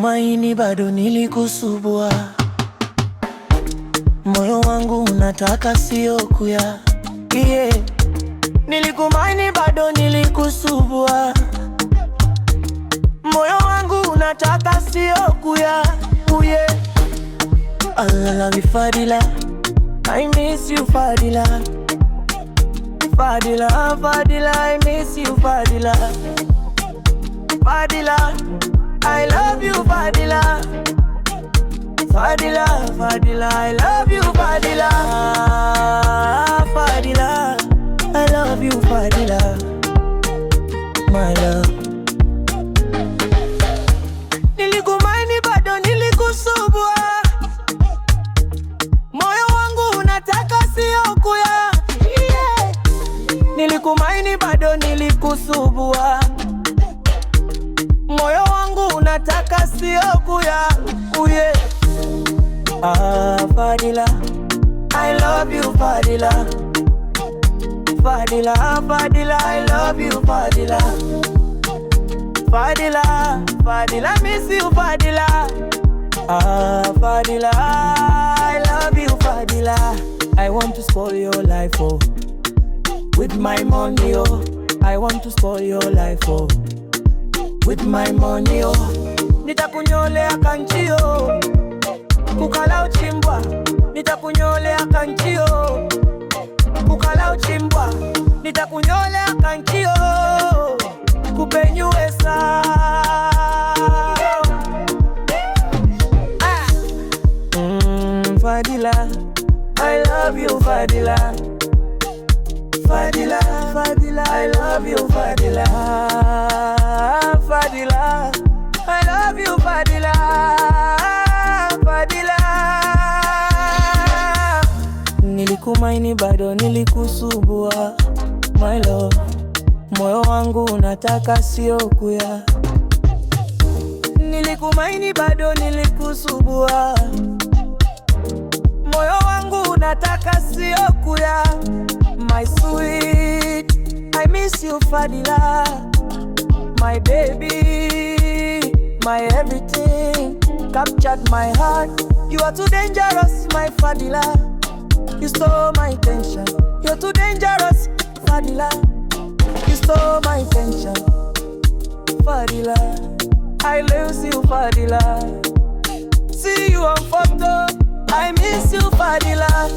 Nilikumaini bado nilikusubua, moyo wangu unataka sio kuya, yeah. Nilikumaini bado nilikusubua, moyo wangu unataka sio kuya, yeah. I love you Phatilla, I miss you Phatilla. Phatilla, Phatilla, I miss you Phatilla. Phatilla, I love you Phatilla. Phatilla, Phatilla, I love you Phatilla. Phatilla, I love you Phatilla, my love. Nilikumaini bado nilikusubua, moyo wangu unataka sio kuya, yeah. Nilikumaini bado nilikusubua, moyo wangu unataka sio kuya, yeah. Phatilla, I love you Phatilla. Phatilla, Phatilla, I love you Phatilla. Phatilla, Phatilla, miss you Phatilla. Phatilla, I love you Phatilla. I want to spoil your life, oh, with my money, oh. I want to spoil your life, oh, with my money, oh. Nitakunyolea kanchio, kukala uchimbwa. Nitakunyolea kanchio, kukala uchimbwa. Nitakunyolea kanchio, kupenyue Phatilla, I love you Phatilla. Phatilla, Phatilla, I love you Phatilla. Phatilla, I love you Phatilla. Phatilla, nilikumaini bado nilikusubua, my love. Moyo wangu unataka sio kuya. Nilikumaini bado nilikusubua, moyo wangu unataka sio kuya. My sweet, I miss you Phatilla. My baby, my everything, captured my heart. You are too dangerous, my Phatilla. You stole my attention. You're too dangerous, Phatilla. You stole my attention, Phatilla. I lose you Phatilla. See you on photo, I miss you Phatilla.